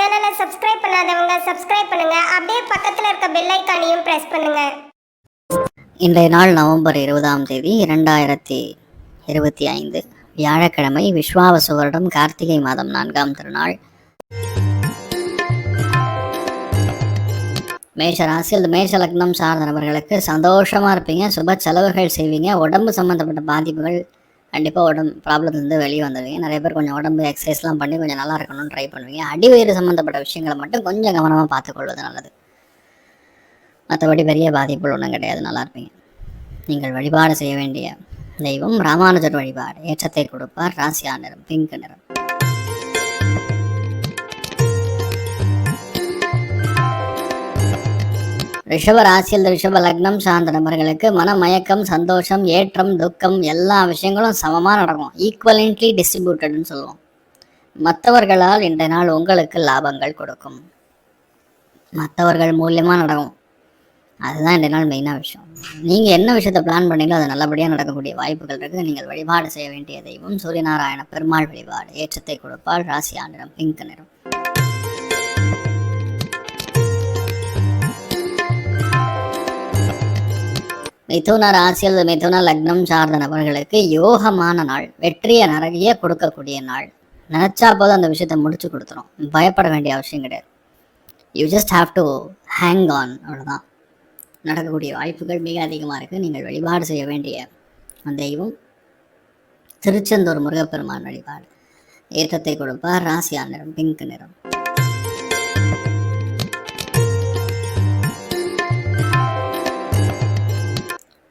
சேனலை சப்ஸ்கிரைப் பண்ணாதவங்க சப்ஸ்கிரைப் பண்ணுங்க. அப்படியே பக்கத்துல இருக்க பெல் ஐகானையும் பிரஸ் பண்ணுங்க. இன்றைய நாள் நவம்பர் 20ஆம் தேதி 2025 வியாழக்கிழமை. விஸ்வாவசு வருடம் கார்த்திகை மாதம் 4ஆம் திருநாள். மேஷ ராசியில் மேஷ லக்னம் சார்ந்த நபர்களுக்கு சந்தோஷமாக இருப்பீங்க. சுப செலவுகள் செய்வீங்க. உடம்பு சம்மந்தப்பட்ட பாதிப்புகள் கண்டிப்பாக உடம்பு ப்ராப்ளம்லேருந்து வெளியே வந்துடுவீங்க. நிறைய பேர் கொஞ்சம் உடம்பு எக்ஸசைஸ்லாம் பண்ணி கொஞ்சம் நல்லா இருக்கணும்னு ட்ரை பண்ணுவீங்க. அடிவயிறு சம்மந்தப்பட்ட விஷயங்களை மட்டும் கொஞ்சம் கவனமாக பார்த்துக்கொள்வது நல்லது. மற்றபடி பெரிய பாதிப்புகள் ஒன்றும் கிடையாது, நல்லா இருப்பீங்க. நீங்கள் வழிபாடு செய்ய வேண்டிய தெய்வம் ராமானுஜர் வழிபாடு. ஏற்றத்தை கொடுப்பார். ராசியா நிறம் பிங்க் நிறம். ரிஷப ராசியில் ரிஷப லக்னம் சார்ந்த நபர்களுக்கு மனமயக்கம், சந்தோஷம், ஏற்றம், துக்கம் எல்லா விஷயங்களும் சமமாக நடக்கும். ஈக்குவலன்ட்லி டிஸ்ட்ரிபியூட்டட்னு சொல்லுவோம். மற்றவர்களால் இன்றைய நாள் உங்களுக்கு லாபங்கள் கொடுக்கும். மற்றவர்கள் மூலியமாக நடக்கும். அதுதான் இன்றைய நாள் மெயினான விஷயம். நீங்கள் என்ன விஷயத்தை பிளான் பண்ணீங்களோ அது நல்லபடியாக நடக்கக்கூடிய வாய்ப்புகள் இருக்குது. நீங்கள் வழிபாடு செய்ய வேண்டிய தெய்வம் சூரியநாராயண பெருமாள் வழிபாடு. ஏற்றத்தை கொடுப்பால். ராசியா நிறம் பிங்க் நிறம். மிதுன ராசியில் மிதுன லக்னம் சார்ந்த நபர்களுக்கு யோகமான நாள், வெற்றியை நிறைய கொடுக்கக்கூடிய நாள். நினச்சா போதும் அந்த விஷயத்தை முடிச்சு கொடுத்துரும். பயப்பட வேண்டிய அவசியம் கிடையாது. You just have to hang on, அவ்வளோதான். நடக்கக்கூடிய வாய்ப்புகள் மிக அதிகமாக இருக்குது. நீங்கள் வழிபாடு செய்ய வேண்டிய தெய்வம் திருச்செந்தூர் முருகப்பெருமான் வழிபாடு. ஏற்றத்தை கொடுப்பார். ராசியா நிறம் பிங்க் நிறம்.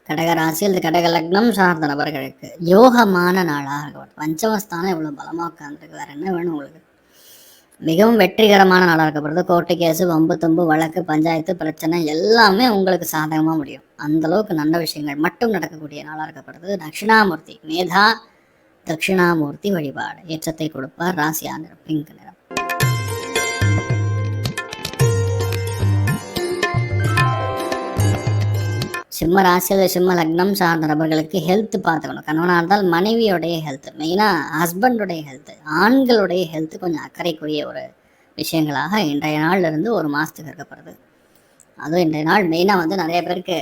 கடக ராசியில் கடக லக்னம் சார்ந்த நபர்களுக்கு யோகமான நாளாக இருக்கும். பஞ்சமஸ்தானம் இவ்வளோ பலமாக உட்காந்துருக்கு, வேறு என்ன வேணும் உங்களுக்கு? மிகவும் வெற்றிகரமான நாளாக இருக்கப்படுது. கோர்ட்டு கேஸு, வம்பு தும்பு, வழக்கு, பஞ்சாயத்து பிரச்சனை எல்லாமே உங்களுக்கு சாதகமாக முடியும். அந்தளவுக்கு நல்ல விஷயங்கள் மட்டும் நடக்கக்கூடிய நாளாக இருக்கப்படுது. தட்சிணாமூர்த்தி மேதா தட்சிணாமூர்த்தி வழிபாடு. ஏற்றத்தை கொடுப்பார். ராசியா நிறம் பிங்க் நிறம். சிம்ம ராசியில் சிம்ம லக்னம் சார்ந்த நபர்களுக்கு ஹெல்த் பார்த்துக்கணும். கணவனாக இருந்தால் மனைவியோடைய ஹெல்த், மெயினாக ஹஸ்பண்டுடைய ஹெல்த், ஆண்களுடைய ஹெல்த் கொஞ்சம் அக்கறைக்குரிய ஒரு விஷயங்களாக இன்றைய நாள்லேருந்து ஒரு மாதத்துக்கு இருக்கப்படுது. அதுவும் இன்றைய நாள் மெயினாக நிறைய பேருக்கு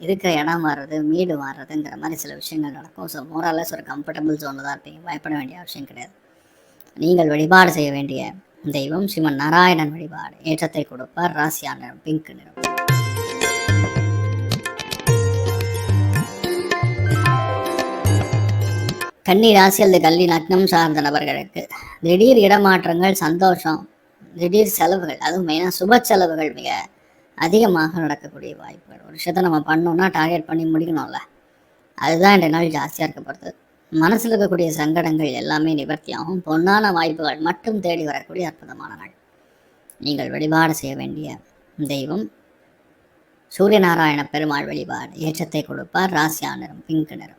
இருக்கிற இடம் மாறுறது, வீடு மாறுறதுங்கிற மாதிரி சில விஷயங்கள் நடக்கும். ஸோ மோரலஸ் ஒரு கம்ஃபர்டபுள் ஜோனில் தான் இருப்பீங்க. பயப்பட வேண்டிய அவசியம் கிடையாது. நீங்கள் வழிபாடு செய்ய வேண்டிய தெய்வம் சிவன் நாராயணன் வழிபாடு. ஏற்றத்தை கொடுப்பார். ராசியா நிறம் பிங்க் நிறம். கன்னி ராசியில் கல்வி லக்னம் சார்ந்த நபர்களுக்கு திடீர் இடமாற்றங்கள், சந்தோஷம், திடீர் செலவுகள், அதுவும் மெயினாக சுப செலவுகள் மிக அதிகமாக நடக்கக்கூடிய வாய்ப்புகள். ஒரு விஷயத்தை நம்ம பண்ணோம்னா டார்கெட் பண்ணி முடிக்கணும்ல, அதுதான் இன்றைய நாள் ஜாஸ்தியாக இருக்கப்படுது. மனசில் இருக்கக்கூடிய சங்கடங்கள் எல்லாமே நிவர்த்தியாகும். பொன்னான வாய்ப்புகள் மட்டும் தேடி வரக்கூடிய அற்புதமான நாள். நீங்கள் வழிபாடு செய்ய வேண்டிய தெய்வம் சூரியநாராயண பெருமாள் வழிபாடு. ஏற்றத்தை கொடுப்பார். ராசியா நிறம் பிங்க் நிறம்.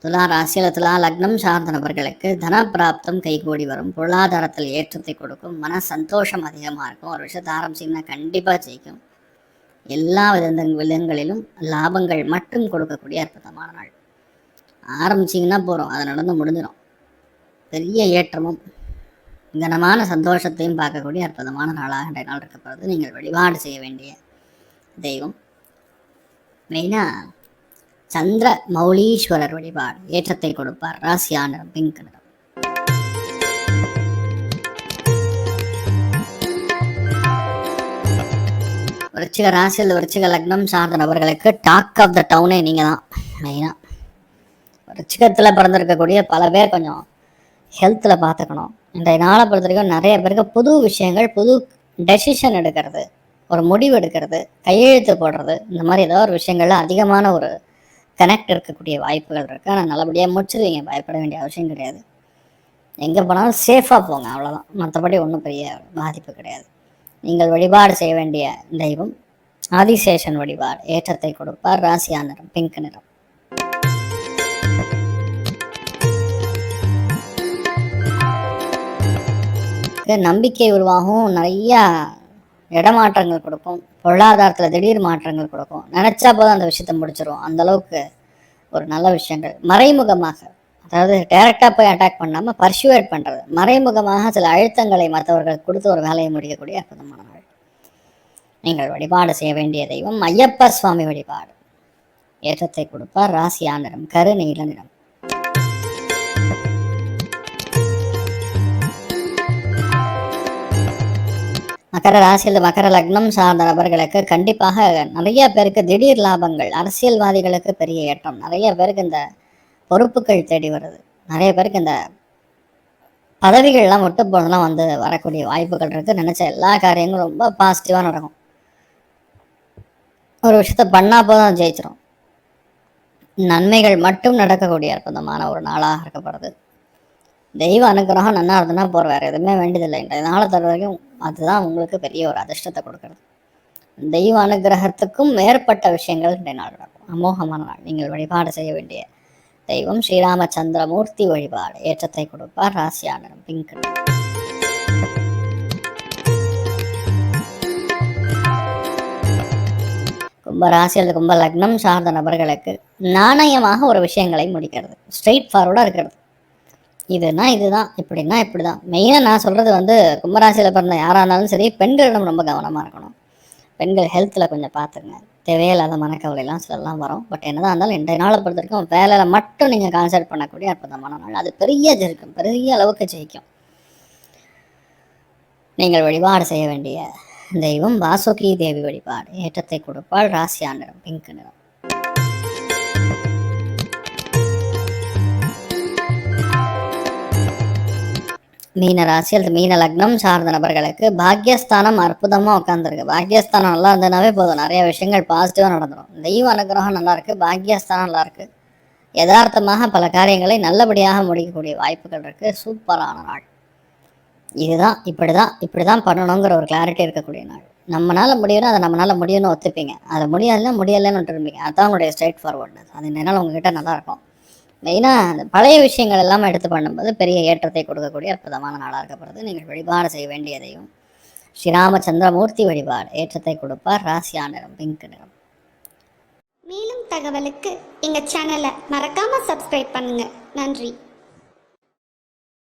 துலா ராசியில் துலா லக்னம் சார்ந்த நபர்களுக்கு தன பிராப்தம் கைகூடி வரும். பொருளாதாரத்தில் ஏற்றத்தை கொடுக்கும். மன சந்தோஷம் அதிகமாக இருக்கும். ஒரு விஷயத்தை ஆரம்பிச்சிங்கன்னா கண்டிப்பாக ஜெயிக்கும். எல்லா விதங்களிலும் லாபங்கள் மட்டும் கொடுக்கக்கூடிய அற்புதமான நாள். ஆரம்பிச்சிங்கன்னா போகிறோம், அது நடந்து முடிஞ்சிடும். பெரிய ஏற்றமும் கனமான சந்தோஷத்தையும் பார்க்கக்கூடிய அற்புதமான நாளாக இன்றைய நாள் இருக்கப்படுது. நீங்கள் வழிபாடு செய்ய வேண்டிய தெய்வம் மெயினாக சந்திர மௌலீஸ்வரர் வழிபாடு. ஏற்றத்தை கொடுப்பார். ராசியா நிறம் பிங்க் நிறம். விருச்சிக ராசியில் விருச்சிக லக்னம் சார்ந்த நபர்களுக்கு டாக் ஆஃப் த டவுனே நீங்கள் தான். மெயினாக விருச்சிகத்தில் பிறந்திருக்கக்கூடிய பல பேர் கொஞ்சம் ஹெல்த்தில் பார்த்துக்கணும். இன்றைய நாளை பொறுத்த வரைக்கும் நிறைய பேருக்கு புது விஷயங்கள், புது டெசிஷன் எடுக்கிறது, ஒரு முடிவு எடுக்கிறது, கையெழுத்து போடுறது, இந்த மாதிரி ஏதோ ஒரு விஷயங்கள்ல அதிகமான ஒரு கனெக்ட் இருக்கக்கூடிய வாய்ப்புகள் இருக்குது. ஆனால் நல்லபடியாக முடிச்சிருவீங்க. பயப்பட வேண்டிய அவசியம் கிடையாது. எங்கே போனாலும் சேஃபாக போங்க, அவ்வளோதான். மற்றபடி ஒன்றும் பெரிய பாதிப்பு கிடையாது. நீங்கள் வழிபாடு செய்ய வேண்டிய தெய்வம் ஆதிசேஷன் வழிபாடு. ஏற்றத்தை கொடுப்பார். ராசியா நிறம் பிங்க் நிறம். நம்பிக்கை உருவாகும். நிறையா இடமாற்றங்கள் கொடுக்கும். பொருளாதாரத்தில் திடீர் மாற்றங்கள் கொடுக்கும். நினச்சா போதும் அந்த விஷயத்தை முடிச்சிடும். அந்தளவுக்கு ஒரு நல்ல விஷயங்கள் மறைமுகமாக, அதாவது டைரக்டாக போய் அட்டாக் பண்ணாமல் பர்சுவேட் பண்ணுறது, மறைமுகமாக சில அழுத்தங்களை மற்றவர்கள் கொடுத்து ஒரு வேலையை முடிக்கக்கூடிய அற்புதமான நாள். நீங்கள் வழிபாடு செய்ய வேண்டிய தெய்வம் ஐயப்ப சுவாமி வழிபாடு. ஏற்றத்தை கொடுப்பார். ராசியா நிறம் கரு நீல நிறம். மகர ராசியில் மகர லக்னம் சார்ந்த நபர்களுக்கு கண்டிப்பாக நிறைய பேருக்கு திடீர் லாபங்கள், அரசியல்வாதிகளுக்கு பெரிய ஏற்றம், நிறைய பேருக்கு இந்த பொறுப்புகள் தேடி வருது, நிறைய பேருக்கு இந்த பதவிகள்லாம் விட்டு போனதெல்லாம் வந்து வரக்கூடிய வாய்ப்புகள் இருக்குது. நினச்ச எல்லா காரியங்களும் ரொம்ப பாசிட்டிவாக நடக்கும். ஒரு விஷயத்த பண்ணால் போதும் ஜெயிச்சிடும். நன்மைகள் மட்டும் நடக்கக்கூடிய அற்புதமான ஒரு நாளாக இருக்கப்படுது. தெய்வ அனுகிரகம் நல்லா இருந்ததுன்னா போகிற வேறு எதுவுமே வேண்டியதில்லை. இன்றைய நாளை தர வரைக்கும் அதுதான் உங்களுக்கு பெரிய ஒரு அதிர்ஷ்டத்தை கொடுக்கறது. தெய்வ அனுகிரகத்துக்கும் மேற்பட்ட விஷயங்கள் இன்றைய நாள் நடக்கும். அமோகமான நாள். நீங்கள் வழிபாடு செய்ய வேண்டிய தெய்வம் ஸ்ரீராமச்சந்திரமூர்த்தி வழிபாடு. ஏற்றத்தை கொடுப்பார். ராசியா நிறம் பிங்க். கும்ப ராசி அல்லது கும்ப லக்னம் சார்ந்த நபர்களுக்கு நாணயமாக ஒரு விஷயங்களை முடிக்கிறது, ஸ்ட்ரெயிட் ஃபார்வர்டாக இருக்கிறது. இதுனா இதுதான், இப்படின்னா இப்படி தான். மெயினாக நான் சொல்கிறது வந்து கும்பராசியில் பிறந்த யாராக இருந்தாலும் சரி, பெண்களிடம் ரொம்ப கவனமாக இருக்கணும். பெண்கள் ஹெல்த்தில் கொஞ்சம் பார்த்துங்க. தேவையில்லாத மனக்கவலைலாம் சிலலாம் வரும். பட் என்னதான் இருந்தாலும் இன்றைய நாளை பொறுத்த வரைக்கும் வேலையில் மட்டும் நீங்கள் கான்சன்ட்ரேட் பண்ணக்கூடிய அற்புதமான நாள். அது பெரிய ஜெயிக்கும், பெரிய அளவுக்கு ஜெயிக்கும். நீங்கள் வழிபாடு செய்ய வேண்டிய தெய்வம் வாசுகி தேவி வழிபாடு. ஏற்றத்தை கொடுப்பாள். ராசியா நிறம் பிங்க் நிறம். மீன ராசி அல்லது மீன லக்னம் சார்ந்த நபர்களுக்கு பாக்யஸ்தானம் அற்புதமாக உட்காந்துருக்கு. பாக்யஸ்தானம் நல்லா இருந்ததுனாவே போதும், நிறைய விஷயங்கள் பாசிட்டிவாக நடந்துடும். தெய்வ அனுகிரகம் நல்லா இருக்குது, பாக்யஸ்தானம் நல்லா இருக்குது. யதார்த்தமாக பல காரியங்களை நல்லபடியாக முடிக்கக்கூடிய வாய்ப்புகள் இருக்குது. சூப்பரான நாள். இதுதான் இப்படி தான் பண்ணணுங்கிற ஒரு கிளாரிட்டி இருக்கக்கூடிய நாள். நம்மளால் முடியணும், அதை நம்மளால் முடியும்னு ஒத்துப்பீங்க. அதை முடியலைன்னு விட்டுருப்பீங்க. அதுதான் உங்களுடைய ஸ்ட்ரைட் ஃபார்வர்ட்னஸ். அது என்னால் உங்ககிட்ட நல்லாயிருக்கும். மெயினாக அந்த பழைய விஷயங்கள் எல்லாம் எடுத்து பண்ணும்போது பெரிய ஏற்றத்தை கொடுக்கக்கூடிய அற்புதமான நாளாக இருக்கப்படுது. நீங்கள் வழிபாடு செய்ய வேண்டிய தெய்வம் ஸ்ரீராமச்சந்திரமூர்த்தி வழிபாடு. ஏற்றத்தை கொடுப்பார். ராசியா நிறம் பிங்க் நிறம். மேலும் தகவலுக்கு எங்கள் சேனலை மறக்காமல் சப்ஸ்கிரைப் பண்ணுங்கள். நன்றி.